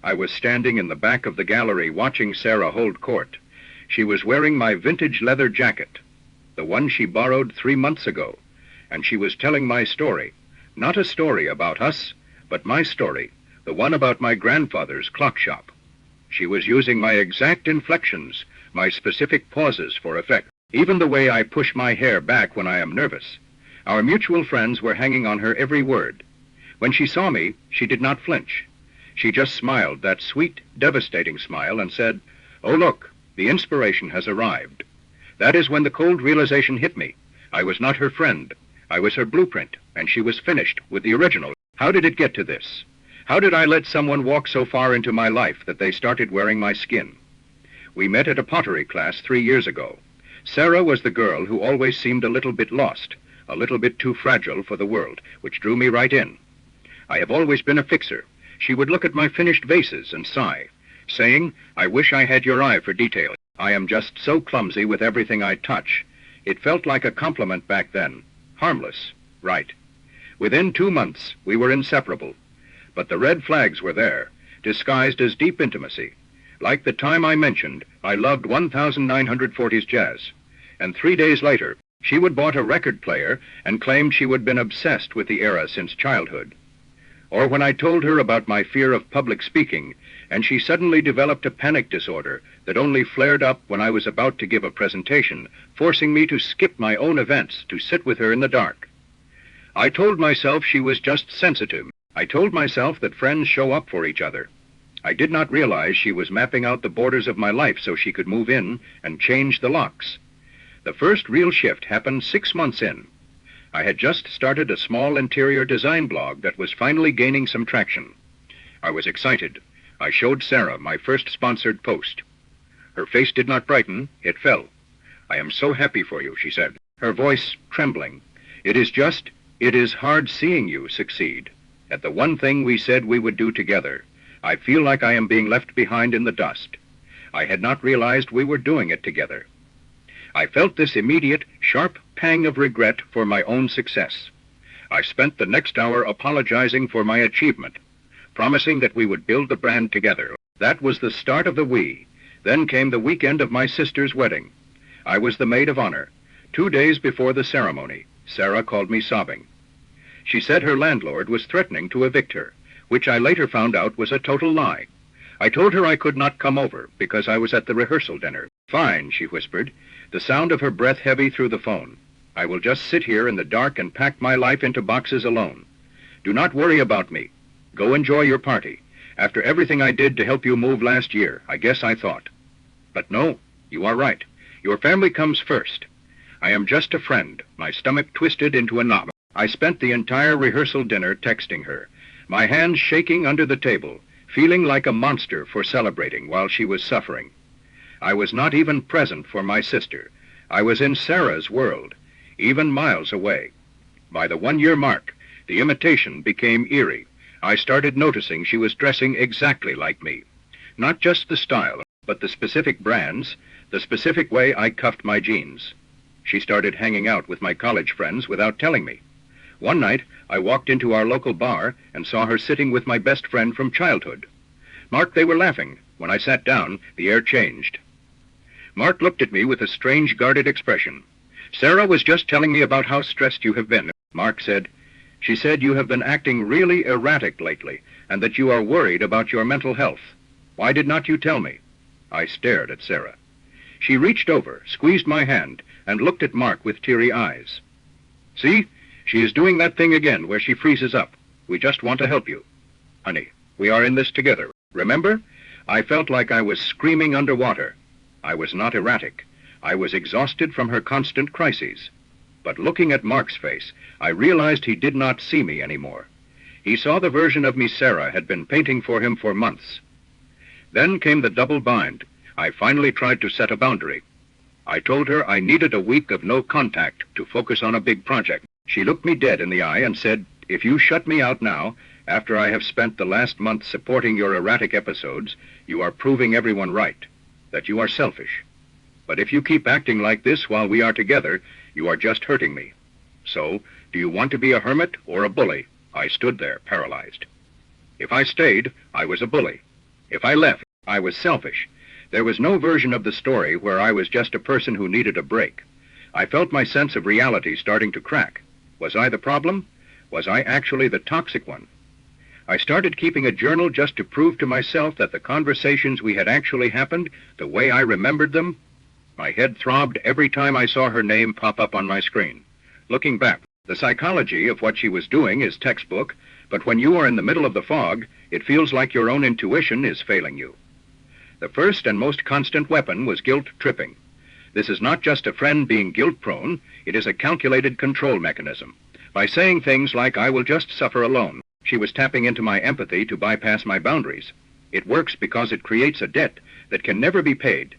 I was standing in the back of the gallery watching Sarah hold court. She was wearing my vintage leather jacket, the one she borrowed 3 months ago, and she was telling my story. Not a story about us, but my story, the one about my grandfather's clock shop. She was using my exact inflections, my specific pauses for effect, even the way I push my hair back when I am nervous. Our mutual friends were hanging on her every word. When she saw me, she did not flinch. She just smiled, that sweet, devastating smile, and said, "Oh, look, the inspiration has arrived." That is when the cold realization hit me. I was not her friend. I was her blueprint, and she was finished with the original. How did it get to this? How did I let someone walk so far into my life that they started wearing my skin? We met at a pottery class 3 years ago. Sarah was the girl who always seemed a little bit lost, a little bit too fragile for the world, which drew me right in. I have always been a fixer. She would look at my finished vases and sigh, saying, "I wish I had your eye for detail. I am just so clumsy with everything I touch." It felt like a compliment back then. Harmless, right. Within 2 months, we were inseparable. But the red flags were there, disguised as deep intimacy. Like the time I mentioned, I loved 1940s jazz. And 3 days later, she would bought a record player and claimed she would been obsessed with the era since childhood. Or when I told her about my fear of public speaking, and she suddenly developed a panic disorder that only flared up when I was about to give a presentation, forcing me to skip my own events to sit with her in the dark. I told myself she was just sensitive. I told myself that friends show up for each other. I did not realize she was mapping out the borders of my life so she could move in and change the locks. The first real shift happened 6 months in. I had just started a small interior design blog that was finally gaining some traction. I was excited. I showed Sarah my first sponsored post. Her face did not brighten, it fell. "I am so happy for you," she said, her voice trembling. It is hard seeing you succeed at the one thing we said we would do together. I feel like I am being left behind in the dust. I had not realized we were doing it together." I felt this immediate, sharp pang of regret for my own success. I spent the next hour apologizing for my achievement, promising that we would build the brand together. That was the start of the we. Then came the weekend of my sister's wedding. I was the maid of honor. 2 days before the ceremony, Sarah called me sobbing. She said her landlord was threatening to evict her, which I later found out was a total lie. I told her I could not come over because I was at the rehearsal dinner. "Fine," she whispered, the sound of her breath heavy through the phone. "I will just sit here in the dark and pack my life into boxes alone. Do not worry about me. Go enjoy your party. After everything I did to help you move last year, I guess I thought. But no, you are right. Your family comes first. I am just a friend." My stomach twisted into a knot. I spent the entire rehearsal dinner texting her, my hands shaking under the table, feeling like a monster for celebrating while she was suffering. I was not even present for my sister. I was in Sarah's world, even miles away. By the 1-year mark, the imitation became eerie. I started noticing she was dressing exactly like me. Not just the style, but the specific brands, the specific way I cuffed my jeans. She started hanging out with my college friends without telling me. One night, I walked into our local bar and saw her sitting with my best friend from childhood. Mark, they were laughing. When I sat down, the air changed. Mark looked at me with a strange, guarded expression. "Sarah was just telling me about how stressed you have been." Mark said, "She said you have been acting really erratic lately, and that you are worried about your mental health. Why did not you tell me?" I stared at Sarah. She reached over, squeezed my hand, and looked at Mark with teary eyes. "See? She is doing that thing again where she freezes up. We just want to help you. Honey, we are in this together. Remember?" I felt like I was screaming underwater. I was not erratic. I was exhausted from her constant crises. But looking at Mark's face, I realized he did not see me anymore. He saw the version of me Sarah had been painting for him for months. Then came the double bind. I finally tried to set a boundary. I told her I needed a week of no contact to focus on a big project. She looked me dead in the eye and said, "If you shut me out now, after I have spent the last month supporting your erratic episodes, you are proving everyone right, that you are selfish. But if you keep acting like this while we are together, you are just hurting me. So, do you want to be a hermit or a bully?" I stood there, paralyzed. If I stayed, I was a bully. If I left, I was selfish. There was no version of the story where I was just a person who needed a break. I felt my sense of reality starting to crack. Was I the problem? Was I actually the toxic one? I started keeping a journal just to prove to myself that the conversations we had actually happened the way I remembered them. My head throbbed every time I saw her name pop up on my screen. Looking back, the psychology of what she was doing is textbook, but when you are in the middle of the fog, it feels like your own intuition is failing you. The first and most constant weapon was guilt tripping. This is not just a friend being guilt-prone, it is a calculated control mechanism. By saying things like, "I will just suffer alone," she was tapping into my empathy to bypass my boundaries. It works because it creates a debt that can never be paid.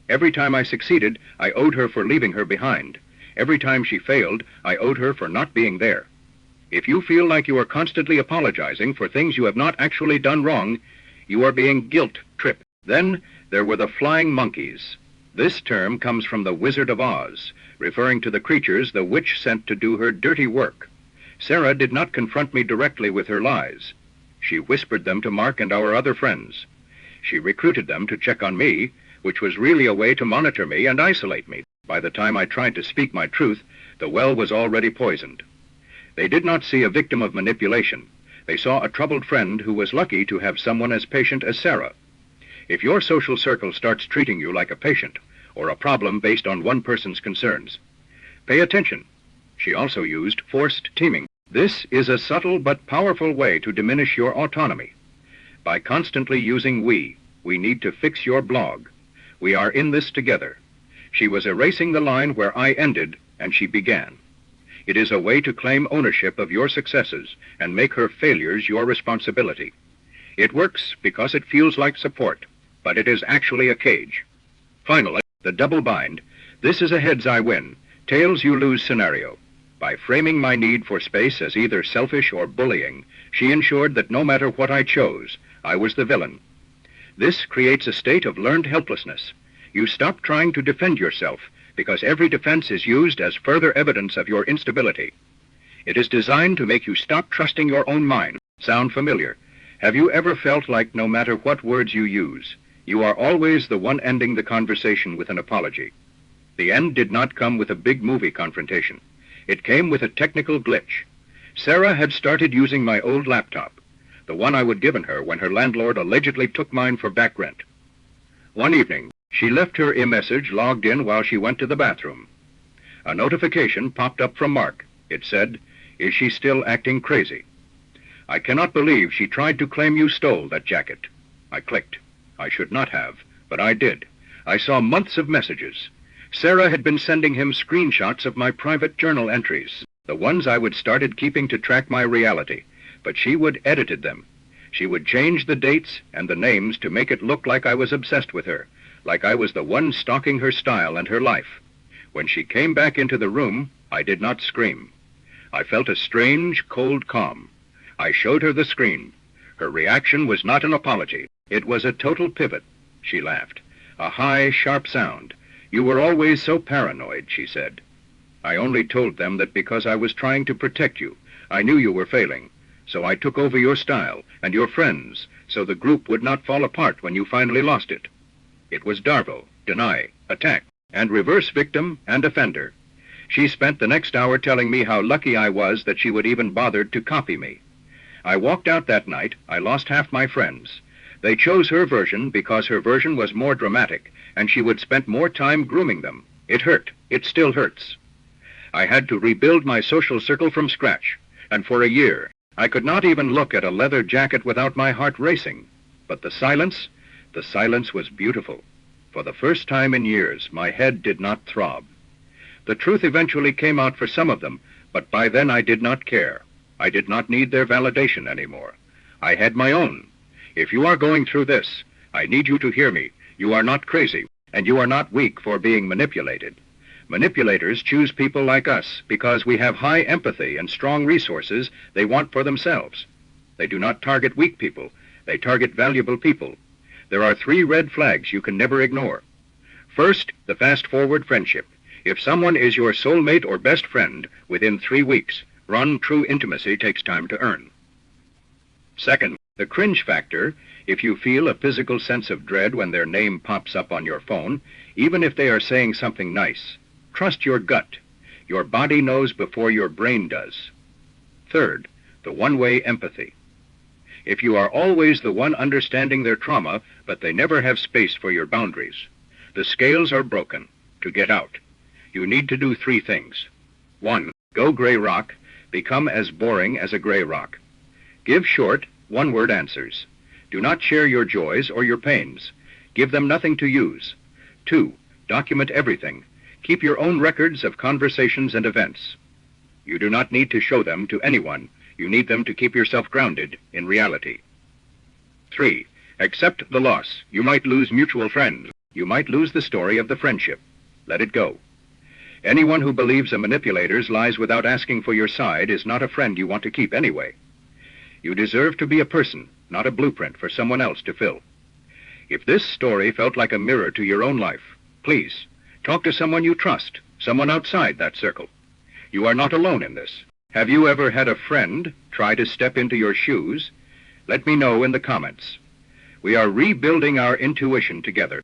Every time I succeeded, I owed her for leaving her behind. Every time she failed, I owed her for not being there. If you feel like you are constantly apologizing for things you have not actually done wrong, you are being guilt-tripped. Then there were the flying monkeys. This term comes from the Wizard of Oz, referring to the creatures the witch sent to do her dirty work. Sarah did not confront me directly with her lies. She whispered them to Mark and our other friends. She recruited them to check on me, which was really a way to monitor me and isolate me. By the time I tried to speak my truth, the well was already poisoned. They did not see a victim of manipulation. They saw a troubled friend who was lucky to have someone as patient as Sarah. If your social circle starts treating you like a patient, or a problem based on one person's concerns, pay attention. She also used forced teaming. This is a subtle but powerful way to diminish your autonomy. By constantly using we need to fix your blog. We are in this together. She was erasing the line where I ended and she began. It is a way to claim ownership of your successes and make her failures your responsibility. It works because it feels like support, but it is actually a cage. Finally, the double bind. This is a heads I win, tails you lose scenario. By framing my need for space as either selfish or bullying, she ensured that no matter what I chose, I was the villain. This creates a state of learned helplessness. You stop trying to defend yourself because every defense is used as further evidence of your instability. It is designed to make you stop trusting your own mind. Sound familiar? Have you ever felt like no matter what words you use, you are always the one ending the conversation with an apology? The end did not come with a big movie confrontation. It came with a technical glitch. Sarah had started using my old laptop, the one I would given her when her landlord allegedly took mine for back rent. One evening, she left her iMessage logged in while she went to the bathroom. A notification popped up from Mark. It said, "Is she still acting crazy? I cannot believe she tried to claim you stole that jacket." I clicked. I should not have, but I did. I saw months of messages. Sarah had been sending him screenshots of my private journal entries, the ones I would started keeping to track my reality, but she would edited them. She would change the dates and the names to make it look like I was obsessed with her, like I was the one stalking her style and her life. When she came back into the room, I did not scream. I felt a strange, cold calm. I showed her the screen. Her reaction was not an apology. It was a total pivot. She laughed. A high, sharp sound. "You were always so paranoid," she said. "I only told them that because I was trying to protect you. I knew you were failing. So I took over your style and your friends, so the group would not fall apart when you finally lost it." It was Darvo, deny, attack, and reverse victim and offender. She spent the next hour telling me how lucky I was that she would even bother to copy me. I walked out that night. I lost half my friends. They chose her version because her version was more dramatic, and she would spend more time grooming them. It hurt. It still hurts. I had to rebuild my social circle from scratch, and for a year, I could not even look at a leather jacket without my heart racing. But the silence was beautiful. For the first time in years, my head did not throb. The truth eventually came out for some of them, but by then I did not care. I did not need their validation anymore. I had my own. If you are going through this, I need you to hear me. You are not crazy, and you are not weak for being manipulated. Manipulators choose people like us because we have high empathy and strong resources they want for themselves. They do not target weak people. They target valuable people. There are 3 red flags you can never ignore. First, the fast-forward friendship. If someone is your soulmate or best friend within 3 weeks, run. True intimacy takes time to earn. Second, The cringe factor, if you feel a physical sense of dread when their name pops up on your phone, even if they are saying something nice. Trust your gut. Your body knows before your brain does. Third, the one-way empathy. If you are always the one understanding their trauma, but they never have space for your boundaries, the scales are broken. To get out, you need to do 3 things. 1. Go gray rock. Become as boring as a gray rock. Give short, one-word answers. Do not share your joys or your pains. Give them nothing to use. 2. Document everything. Keep your own records of conversations and events. You do not need to show them to anyone. You need them to keep yourself grounded in reality. 3. Accept the loss. You might lose mutual friends. You might lose the story of the friendship. Let it go. Anyone who believes a manipulator's lies without asking for your side is not a friend you want to keep anyway. You deserve to be a person, not a blueprint for someone else to fill. If this story felt like a mirror to your own life, please, talk to someone you trust, someone outside that circle. You are not alone in this. Have you ever had a friend try to step into your shoes? Let me know in the comments. We are rebuilding our intuition together.